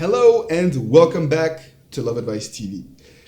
Hello and welcome back to Love Advice TV.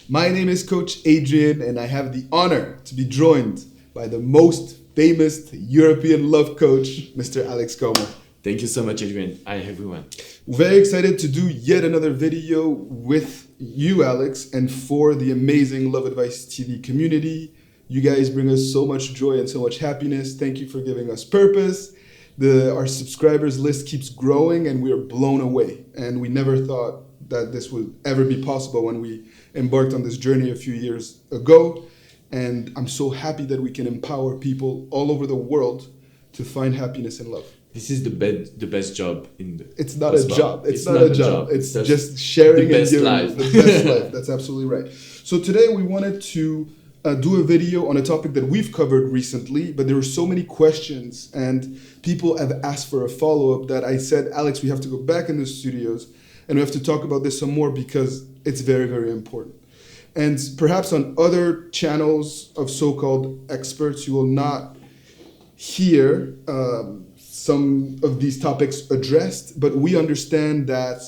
My name is Coach Adrian and I have the honor to be joined by the most famous European love coach, Mr. Alex Cormont. Thank you so much, Adrian. Hi, everyone. Very excited to do yet another video with you, Alex, and for the amazing Love Advice TV community. You guys bring us so much joy and so much happiness. Thank you for giving us purpose. Our subscribers list keeps growing and we are blown away. And we never thought that this would ever be possible when we embarked on this journey a few years ago. And I'm so happy that we can empower people all over the world to find happiness and love. This is the best job in the... It's not a job. It's not a job. It's just sharing the best and giving life. the best life. That's absolutely right. So today we wanted to do a video on a topic that we've covered recently, but there were so many questions and people have asked for a follow-up that I said, Alex, we have to go back in the studios and we have to talk about this some more because it's very, very important. And perhaps on other channels of so-called experts, you will not hear some of these topics addressed, but we understand that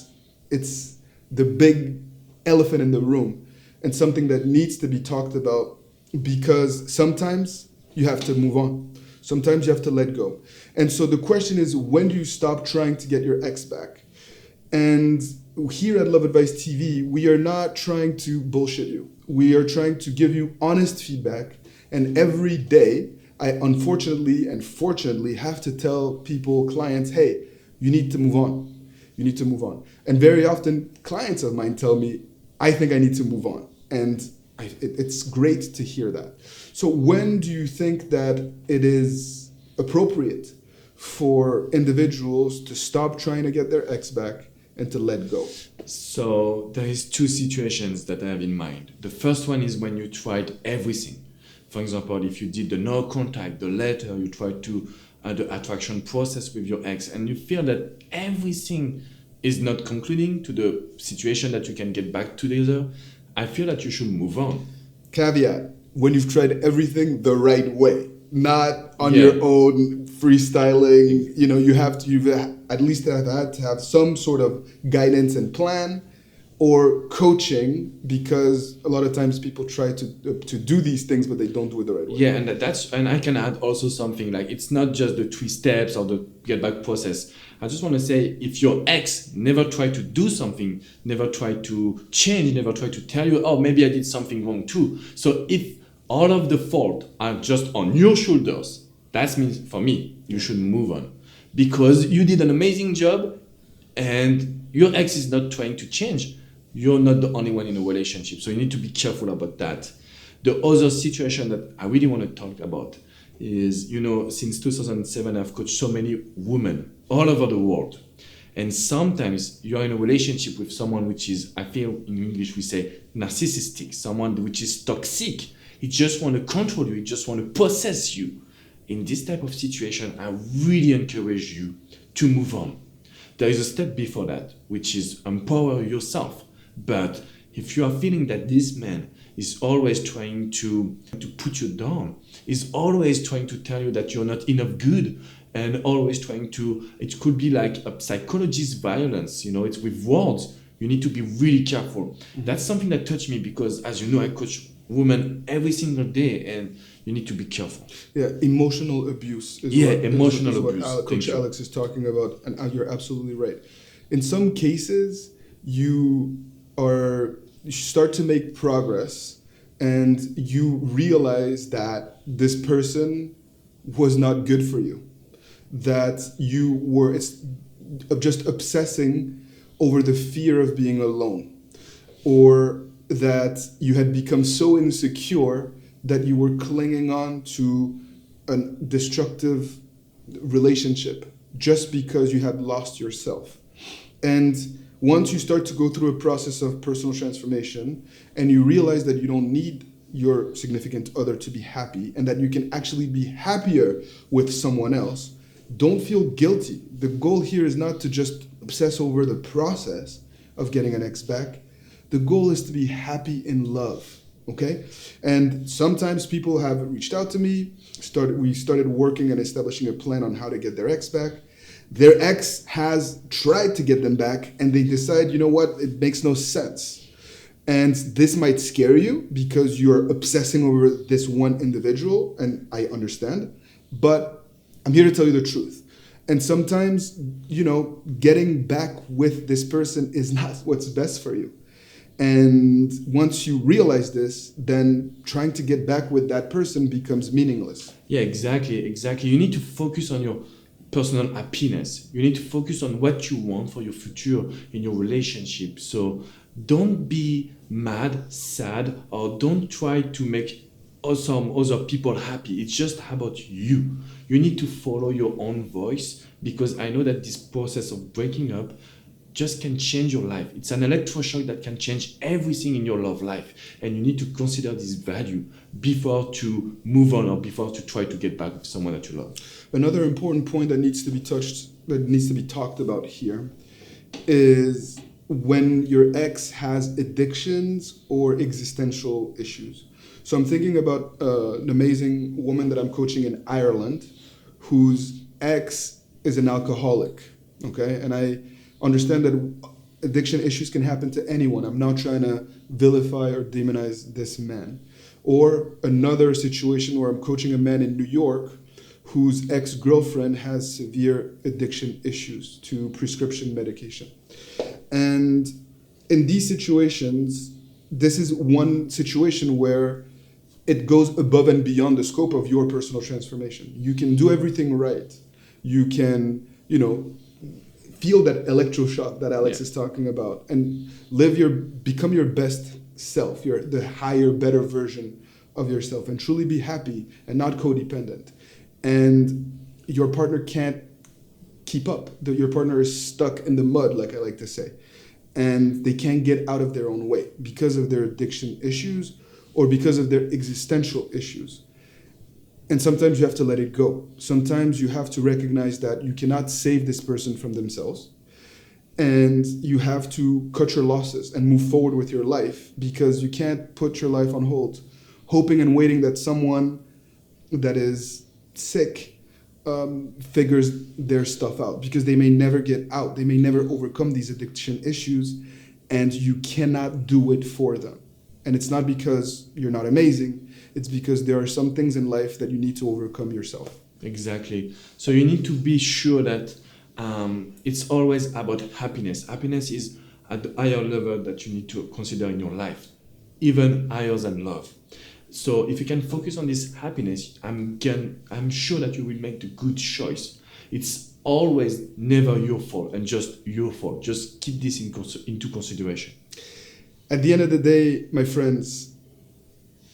it's the big elephant in the room and something that needs to be talked about because sometimes you have to move on. Sometimes you have to let go. And so the question is, when do you stop trying to get your ex back? And here at Love Advice TV, we are not trying to bullshit you. We are trying to give you honest feedback. And every day, I unfortunately and fortunately have to tell people, clients, hey, you need to move on. You need to move on. And very often, clients of mine tell me, I think I need to move on. And it's great to hear that. So when do you think that it is appropriate for individuals to stop trying to get their ex back and to let go? So there is two situations that I have in mind. The first one is when you tried everything. For example, if you did the no contact, the letter, you tried to the attraction process with your ex, and you feel that everything is not concluding to the situation that you can get back together, I feel that you should move on. Caveat, when you've tried everything the right way, not on your own freestyling, you've at least had to have some sort of guidance and plan or coaching, because a lot of times people try to do these things, but they don't do it the right way. Yeah, and I can add also something like it's not just the 3 steps or the get back process. I just want to say, if your ex never tried to do something, never tried to change, never tried to tell you, oh, maybe I did something wrong too. So if all of the fault are just on your shoulders, that means for me, you should move on, because you did an amazing job and your ex is not trying to change. You're not the only one in a relationship, so you need to be careful about that. The other situation that I really want to talk about is, since 2007, I've coached so many women all over the world. And sometimes you're in a relationship with someone which is, I feel in English we say narcissistic, someone which is toxic. He just want to control you, he just want to possess you. In this type of situation, I really encourage you to move on. There is a step before that, which is empower yourself. But if you are feeling that this man is always trying to put you down, is always trying to tell you that you're not enough good, and always trying to, it could be like a psychologist violence, it's with words. You need to be really careful. Mm-hmm. That's something that touched me because, as you know, I coach women every single day, and you need to be careful. Yeah, emotional abuse is what Coach Alex is talking about, and you're absolutely right. In some cases, you start to make progress and you realize that this person was not good for you, that you were just obsessing over the fear of being alone, or that you had become so insecure that you were clinging on to a destructive relationship just because you had lost yourself. And once you start to go through a process of personal transformation and you realize that you don't need your significant other to be happy and that you can actually be happier with someone else, don't feel guilty. The goal here is not to just obsess over the process of getting an ex back. The goal is to be happy in love, okay? And sometimes people have reached out to me. We started working and establishing a plan on how to get their ex back. Their ex has tried to get them back and they decide, you know what, it makes no sense. And this might scare you because you're obsessing over this one individual, and I understand, but I'm here to tell you the truth. And sometimes, getting back with this person is not what's best for you. And once you realize this, then trying to get back with that person becomes meaningless. Yeah, exactly. You need to focus on your personal happiness. You need to focus on what you want for your future in your relationship. So don't be mad, sad, or don't try to make some other people happy. It's just about you. You need to follow your own voice, because I know that this process of breaking up just can change your life. It's an electroshock that can change everything in your love life. And you need to consider this value before to move on or before to try to get back with someone that you love. Another important point that needs to be talked about here is when your ex has addictions or existential issues. So I'm thinking about an amazing woman that I'm coaching in Ireland whose ex is an alcoholic, okay? And I understand that addiction issues can happen to anyone. I'm not trying to vilify or demonize this man. Or another situation where I'm coaching a man in New York whose ex-girlfriend has severe addiction issues to prescription medication. And in these situations, this is one situation where it goes above and beyond the scope of your personal transformation. You can do everything right. You can, feel that electroshock that Alex is talking about and become your best self, the higher, better version of yourself, and truly be happy and not codependent. And your partner can't keep up. Your partner is stuck in the mud, like I like to say. And they can't get out of their own way because of their addiction issues or because of their existential issues. And sometimes you have to let it go. Sometimes you have to recognize that you cannot save this person from themselves. And you have to cut your losses and move forward with your life, because you can't put your life on hold, hoping and waiting that someone that is sick figures their stuff out, because they may never get out. They may never overcome these addiction issues, and you cannot do it for them. And it's not because you're not amazing. It's because there are some things in life that you need to overcome yourself. Exactly. So you need to be sure that it's always about happiness. Happiness is at the higher level that you need to consider in your life, even higher than love. So if you can focus on this happiness, I'm sure that you will make the good choice. It's always never your fault and just your fault. Just keep this into consideration. At the end of the day, my friends,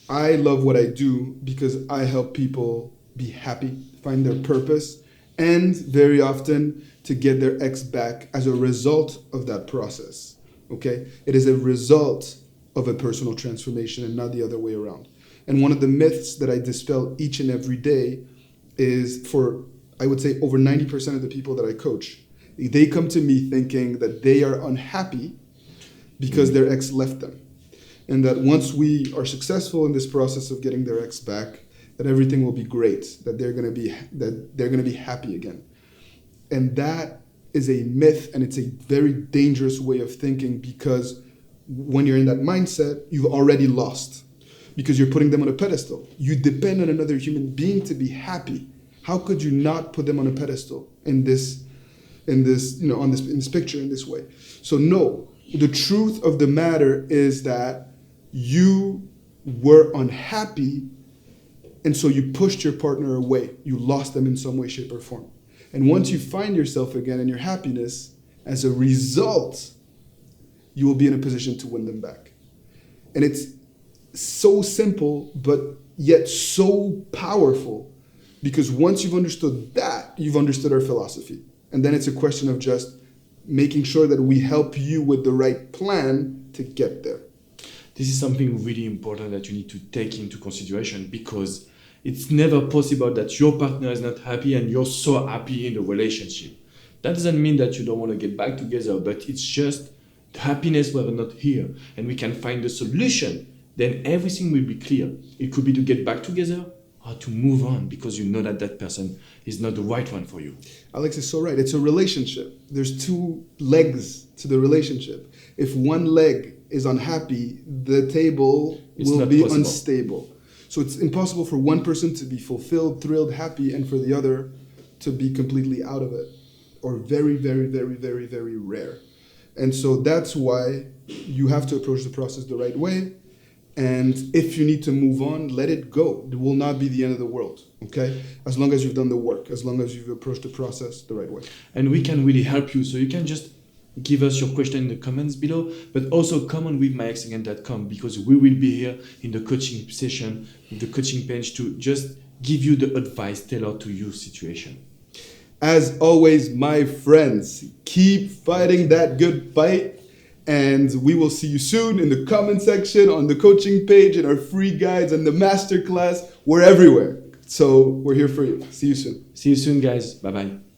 I love what I do because I help people be happy, find their purpose, and very often to get their ex back as a result of that process, okay? It is a result of a personal transformation and not the other way around. And one of the myths that I dispel each and every day is for, I would say, over 90% of the people that I coach. They come to me thinking that they are unhappy because their ex left them. And that once we are successful in this process of getting their ex back, that everything will be great, that they're gonna be happy again. And that is a myth, and it's a very dangerous way of thinking, because when you're in that mindset, you've already lost, because you're putting them on a pedestal. You depend on another human being to be happy. How could you not put them on a pedestal in this picture in this way? So no, the truth of the matter is that you were unhappy, and so you pushed your partner away. You lost them in some way, shape, or form. And once you find yourself again in your happiness, as a result, you will be in a position to win them back. And it's so simple, but yet so powerful, because once you've understood that, you've understood our philosophy. And then it's a question of just making sure that we help you with the right plan to get there. This is something really important that you need to take into consideration, because it's never possible that your partner is not happy and you're so happy in the relationship. That doesn't mean that you don't want to get back together, but it's just the happiness was not here, and we can find a solution. Then everything will be clear. It could be to get back together, or to move on because you know that that person is not the right one for you. Alex is so right. It's a relationship. There's two legs to the relationship. If one leg is unhappy, the table will be possible. Unstable. So it's impossible for one person to be fulfilled, thrilled, happy, and for the other to be completely out of it. Or very, very, very, very, very rare. And so that's why you have to approach the process the right way. And if you need to move on, let it go. It will not be the end of the world, okay? As long as you've done the work, as long as you've approached the process the right way. And we can really help you. So you can just give us your question in the comments below, but also come on with myexagain.com because we will be here in the coaching session, the coaching page to just give you the advice tailored to your situation. As always, my friends, keep fighting that good fight. And we will see you soon in the comment section, on the coaching page, in our free guides, and the masterclass. We're everywhere. So we're here for you. See you soon. See you soon, guys. Bye-bye.